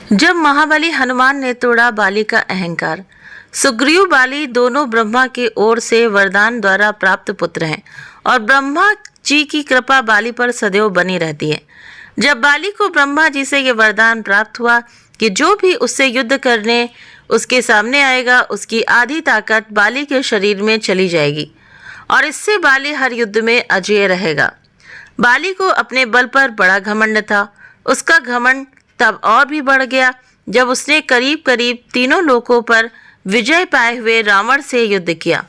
जब महाबली हनुमान ने तोड़ा बाली का अहंकार। सुग्रीव बाली दोनों ब्रह्मा की ओर से वरदान द्वारा प्राप्त पुत्र हैं और ब्रह्मा जी की कृपा बाली पर सदैव बनी रहती है। जब बाली को ब्रह्मा जी से यह वरदान प्राप्त हुआ कि जो भी उससे युद्ध करने उसके सामने आएगा उसकी आधी ताकत बाली के शरीर में चली जाएगी और इससे बाली हर युद्ध में अजेय रहेगा। बाली को अपने बल पर बड़ा घमंड था। उसका घमंड तब और भी बढ़ गया जब उसने करीब करीब तीनों लोकों पर विजय पाए हुए रावण से युद्ध किया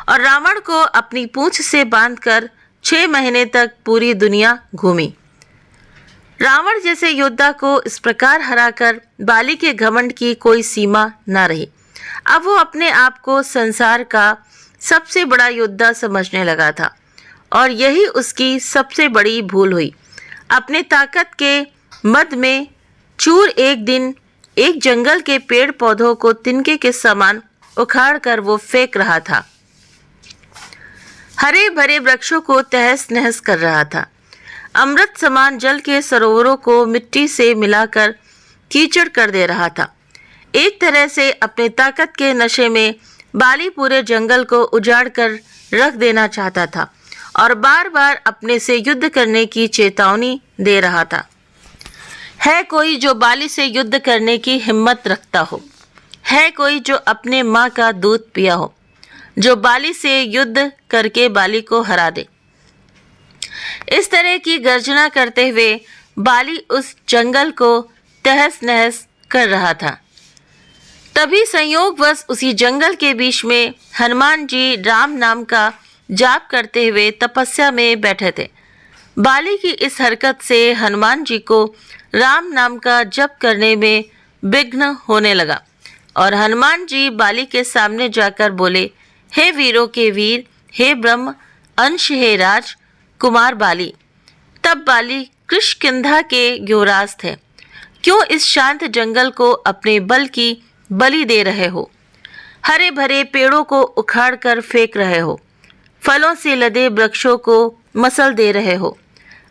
और रावण को अपनी पूंछ से बांधकर 6 महीने तक पूरी दुनिया घूमी। रावण जैसे योद्धा को इस प्रकार हराकर बाली के घमंड की कोई सीमा न रही। अब वो अपने आप को संसार का सबसे बड़ा योद्धा समझने लगा था और यही उसकी सबसे बड़ी भूल हुई। अपने ताकत के मद में चूर एक दिन एक जंगल के पेड़ पौधों को तिनके के समान उखाड़ कर वो फेंक रहा था। हरे भरे वृक्षों को तहस नहस कर रहा था। अमृत समान जल के सरोवरों को मिट्टी से मिलाकर कीचड़ कर दे रहा था। एक तरह से अपने ताकत के नशे में बाली पूरे जंगल को उजाड़ कर रख देना चाहता था और बार बार अपने से युद्ध करने की चेतावनी दे रहा था। है कोई जो बाली से युद्ध करने की हिम्मत रखता हो? है कोई जो अपने माँ का दूध पिया हो, जो बाली से युद्ध करके बाली को हरा दे? इस तरह की गर्जना करते हुए बाली उस जंगल को तहस नहस कर रहा था। तभी संयोगवश उसी जंगल के बीच में हनुमान जी राम नाम का जाप करते हुए तपस्या में बैठे थे। बाली की इस हरकत से हनुमान जी को राम नाम का जप करने में विघ्न होने लगा और हनुमान जी बाली के सामने जाकर बोले, हे वीरों के वीर, हे ब्रह्म अंश, हे राज कुमार बाली। तब बाली किष्किंधा के युवराज थे। क्यों इस शांत जंगल को अपने बल की बलि दे रहे हो? हरे भरे पेड़ों को उखाड़ कर फेंक रहे हो, फलों से लदे वृक्षों को मसल दे रहे हो,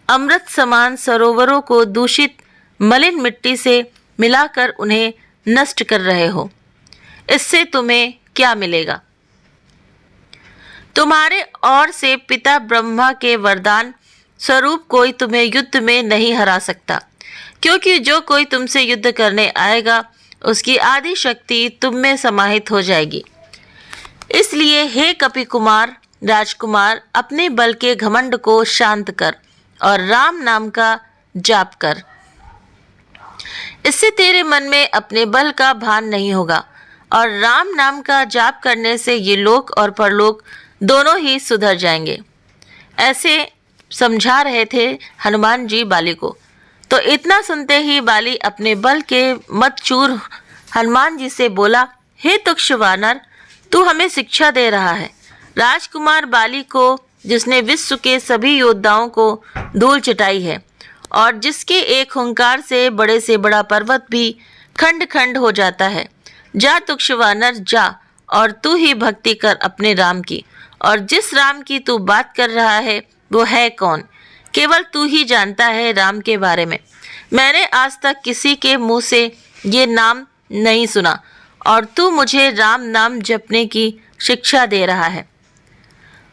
अमृत समान सरोवरों को दूषित मलिन मिट्टी से मिलाकर उन्हें नष्ट कर रहे हो। इससे तुम्हें क्या मिलेगा? तुम्हारे ओर से पिता ब्रह्मा के वरदान स्वरूप कोई तुम्हें युद्ध में नहीं हरा सकता, क्योंकि जो कोई तुमसे युद्ध करने आएगा उसकी आधी शक्ति तुम में समाहित हो जाएगी। इसलिए हे कपि कुमार राजकुमार, अपने बल के घमंड को शांत कर और राम नाम का जाप कर। इससे तेरे मन में अपने बल का भान नहीं होगा और राम नाम का जाप करने से ये लोक और परलोक दोनों ही सुधर जाएंगे। ऐसे समझा रहे थे हनुमान जी बाली को। तो इतना सुनते ही बाली अपने बल के मतचूर हनुमान जी से बोला, हे तुक्ष वानर, तू हमें शिक्षा दे रहा है। राजकुमार बाली को, जिसने विश्व के सभी योद्धाओं को धूल चटाई है और जिसके एक हुंकार से बड़ा पर्वत भी खंड खंड हो जाता है, जा तुक्ष वानर जा और तू ही भक्ति कर अपने राम की। और जिस राम की तू बात कर रहा है वो है कौन? केवल तू ही जानता है राम के बारे में। मैंने आज तक किसी के मुंह से ये नाम नहीं सुना और तू मुझे राम नाम जपने की शिक्षा दे रहा है।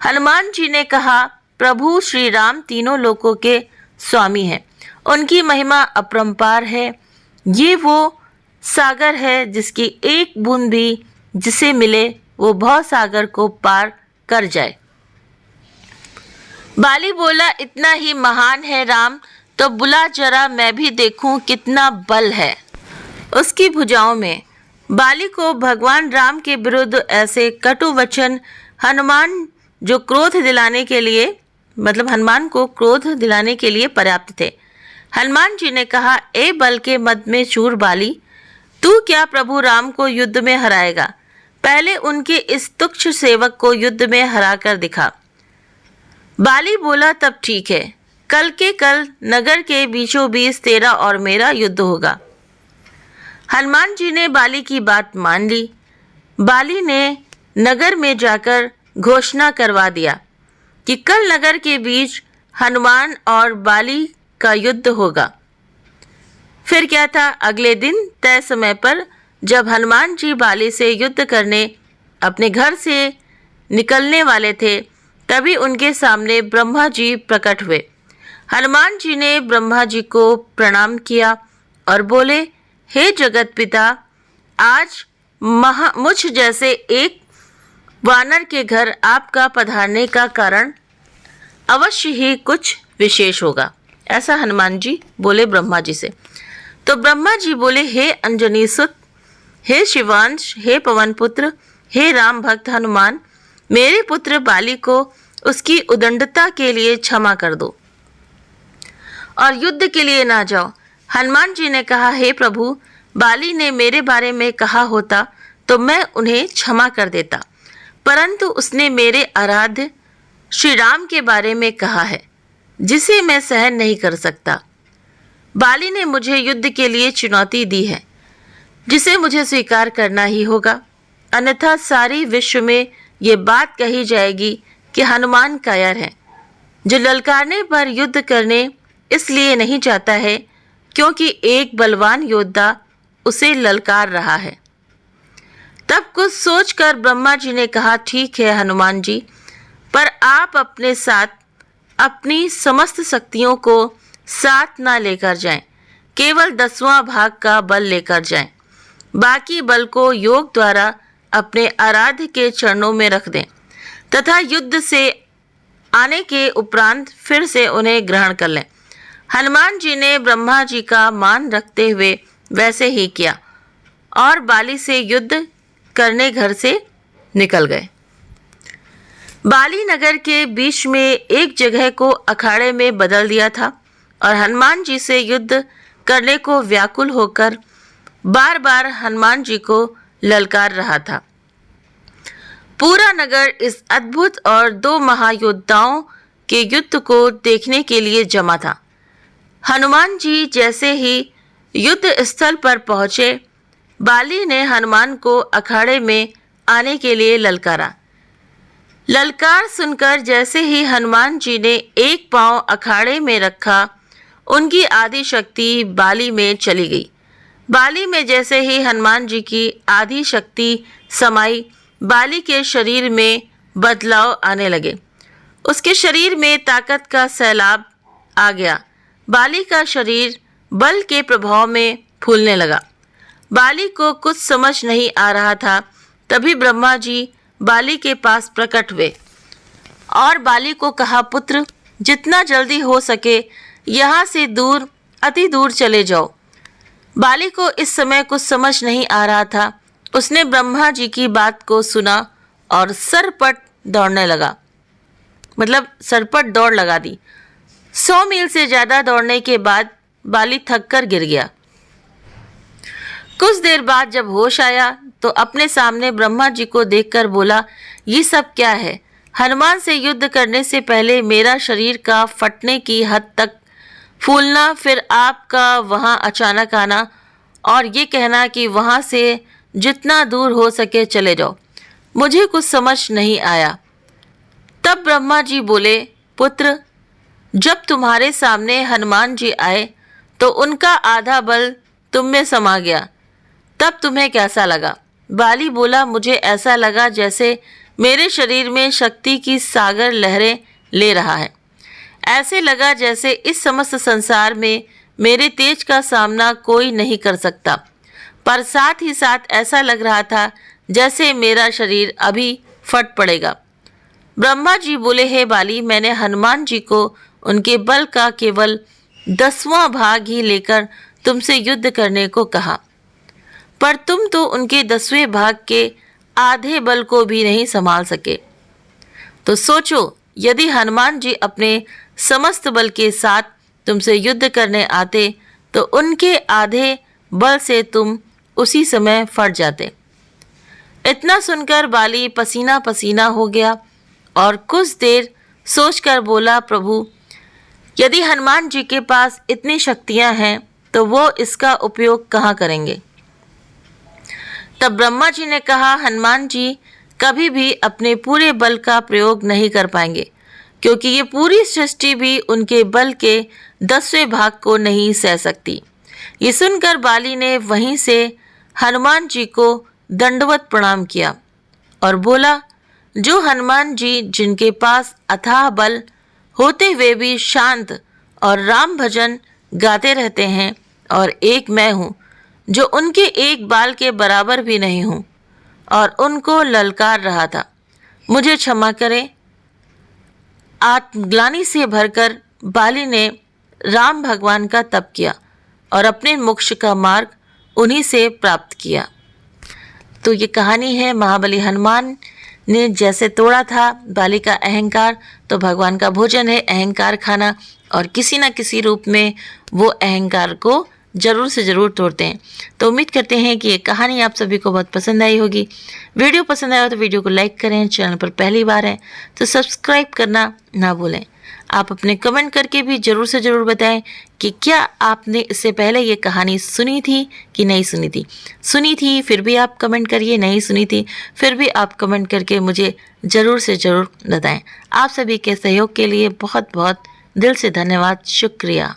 हनुमान जी ने कहा, प्रभु श्री राम तीनों लोकों के स्वामी हैं। उनकी महिमा अपरंपार है। ये वो सागर है जिसकी एक बूंद भी जिसे मिले वो भव सागर को पार कर जाए। बाली बोला, इतना ही महान है राम तो बुला जरा मैं भी देखूं कितना बल है उसकी भुजाओं में। बाली को भगवान राम के विरुद्ध ऐसे कटु वचन हनुमान को क्रोध दिलाने के लिए पर्याप्त थे। हनुमान जी ने कहा, ए बल के मद में चूर बाली, तू क्या प्रभु राम को युद्ध में हराएगा? पहले उनके इस तुच्छ सेवक को युद्ध में हरा कर दिखा। बाली बोला, तब ठीक है, कल के कल नगर के बीचों बीच तेरा और मेरा युद्ध होगा। हनुमान जी ने बाली की बात मान ली। बाली ने नगर में जाकर घोषणा करवा दिया कि कल नगर के बीच हनुमान और बाली का युद्ध होगा। फिर क्या था, अगले दिन तय समय पर जब हनुमान जी बाली से युद्ध करने अपने घर से निकलने वाले थे, तभी उनके सामने ब्रह्मा जी प्रकट हुए। हनुमान जी ने ब्रह्मा जी को प्रणाम किया और बोले, हे जगत पिता, आज मुझ जैसे एक वानर के घर आपका पधारने का कारण अवश्य ही कुछ विशेष होगा। ऐसा हनुमान जी बोले ब्रह्मा जी से। तो ब्रह्मा जी बोले, हे अंजनी सुत, हे शिवांश, हे पवन पुत्र, हे राम भक्त हनुमान, मेरे पुत्र बाली को उसकी उदंडता के लिए क्षमा कर दो और युद्ध के लिए ना जाओ। हनुमान जी ने कहा, हे प्रभु, बाली ने मेरे बारे में कहा होता तो मैं उन्हें क्षमा कर देता, परंतु उसने मेरे आराध्य श्री राम के बारे में कहा है, जिसे मैं सहन नहीं कर सकता। बाली ने मुझे युद्ध के लिए चुनौती दी है, जिसे मुझे स्वीकार करना ही होगा, अन्यथा सारी विश्व में ये बात कही जाएगी कि हनुमान कायर है, जो ललकारने पर युद्ध करने इसलिए नहीं चाहता है क्योंकि एक बलवान योद्धा उसे ललकार रहा है। तब कुछ सोचकर ब्रह्मा जी ने कहा, ठीक है हनुमान जी, पर आप अपने साथ अपनी समस्त शक्तियों को साथ ना लेकर जाएं, केवल 10वां भाग का बल लेकर जाएं। बाकी बल को योग द्वारा अपने आराध्य के चरणों में रख दें तथा युद्ध से आने के उपरांत फिर से उन्हें ग्रहण कर लें। हनुमान जी ने ब्रह्मा जी का मान रखते हुए वैसे ही किया और बाली से युद्ध करने घर से निकल गए। बाली नगर के बीच में एक जगह को अखाड़े में बदल दिया था और हनुमान जी से युद्ध करने को व्याकुल होकर बार बार हनुमान जी को ललकार रहा था। पूरा नगर इस अद्भुत और 2 महायोद्धाओं के युद्ध को देखने के लिए जमा था। हनुमान जी जैसे ही युद्ध स्थल पर पहुंचे, बाली ने हनुमान को अखाड़े में आने के लिए ललकारा। ललकार सुनकर जैसे ही हनुमान जी ने एक पांव अखाड़े में रखा, उनकी आधी शक्ति बाली में चली गई। बाली में जैसे ही हनुमान जी की आधी शक्ति समाई, बाली के शरीर में बदलाव आने लगे। उसके शरीर में ताकत का सैलाब आ गया। बाली का शरीर बल के प्रभाव में फूलने लगा। बाली को कुछ समझ नहीं आ रहा था। तभी ब्रह्मा जी बाली के पास प्रकट हुए और बाली को कहा, पुत्र, जितना जल्दी हो सके यहाँ से दूर, अति दूर चले जाओ। बाली को इस समय कुछ समझ नहीं आ रहा था। उसने ब्रह्मा जी की बात को सुना और सरपट दौड़ने लगा, मतलब सरपट दौड़ लगा दी। 100 मील से ज़्यादा दौड़ने के बाद बाली थक कर गिर गया। कुछ देर बाद जब होश आया तो अपने सामने ब्रह्मा जी को देखकर बोला, ये सब क्या है? हनुमान से युद्ध करने से पहले मेरा शरीर का फटने की हद तक फूलना, फिर आपका वहाँ अचानक आना और ये कहना कि वहाँ से जितना दूर हो सके चले जाओ, मुझे कुछ समझ नहीं आया। तब ब्रह्मा जी बोले, पुत्र, जब तुम्हारे सामने हनुमान जी आए तो उनका आधा बल तुम में समा गया, तब तुम्हें कैसा लगा? बाली बोला, मुझे ऐसा लगा जैसे मेरे शरीर में शक्ति की सागर लहरें ले रहा है। ऐसे लगा जैसे इस समस्त संसार में मेरे तेज का सामना कोई नहीं कर सकता, पर साथ ही साथ ऐसा लग रहा था जैसे मेरा शरीर अभी फट पड़ेगा। ब्रह्मा जी बोले, हे बाली, मैंने हनुमान जी को उनके बल का केवल 10वां भाग ही लेकर तुमसे युद्ध करने को कहा, पर तुम तो उनके 10वें भाग के आधे बल को भी नहीं संभाल सके। तो सोचो, यदि हनुमान जी अपने समस्त बल के साथ तुमसे युद्ध करने आते तो उनके आधे बल से तुम उसी समय फट जाते। इतना सुनकर बाली पसीना पसीना हो गया और कुछ देर सोचकर बोला, प्रभु, यदि हनुमान जी के पास इतनी शक्तियां हैं तो वो इसका उपयोग कहाँ करेंगे? तब ब्रह्मा जी ने कहा, हनुमान जी कभी भी अपने पूरे बल का प्रयोग नहीं कर पाएंगे, क्योंकि ये पूरी सृष्टि भी उनके बल के 10वें भाग को नहीं सह सकती। ये सुनकर बाली ने वहीं से हनुमान जी को दंडवत प्रणाम किया और बोला, जो हनुमान जी जिनके पास अथाह बल होते हुए भी शांत और राम भजन गाते रहते हैं, और एक मैं हूँ जो उनके एक बाल के बराबर भी नहीं हूँ और उनको ललकार रहा था, मुझे क्षमा करें। आत्मग्लानि से भरकर बाली ने राम भगवान का तप किया और अपने मोक्ष का मार्ग उन्हीं से प्राप्त किया। तो ये कहानी है महाबली हनुमान ने जैसे तोड़ा था बाली का अहंकार, तो भगवान का भोजन है अहंकार खाना, और किसी न किसी रूप में वो अहंकार को ज़रूर से ज़रूर तोड़ते हैं। तो उम्मीद करते हैं कि ये कहानी आप सभी को बहुत पसंद आई होगी। वीडियो पसंद आया हो तो वीडियो को लाइक करें, चैनल पर पहली बार है तो सब्सक्राइब करना ना भूलें। आप अपने कमेंट करके भी ज़रूर से ज़रूर बताएं कि क्या आपने इससे पहले ये कहानी सुनी थी कि नहीं सुनी थी। सुनी थी फिर भी आप कमेंट करिए, नहीं सुनी थी फिर भी आप कमेंट करके मुझे ज़रूर से ज़रूर बताएं। आप सभी के सहयोग के लिए बहुत बहुत दिल से धन्यवाद, शुक्रिया।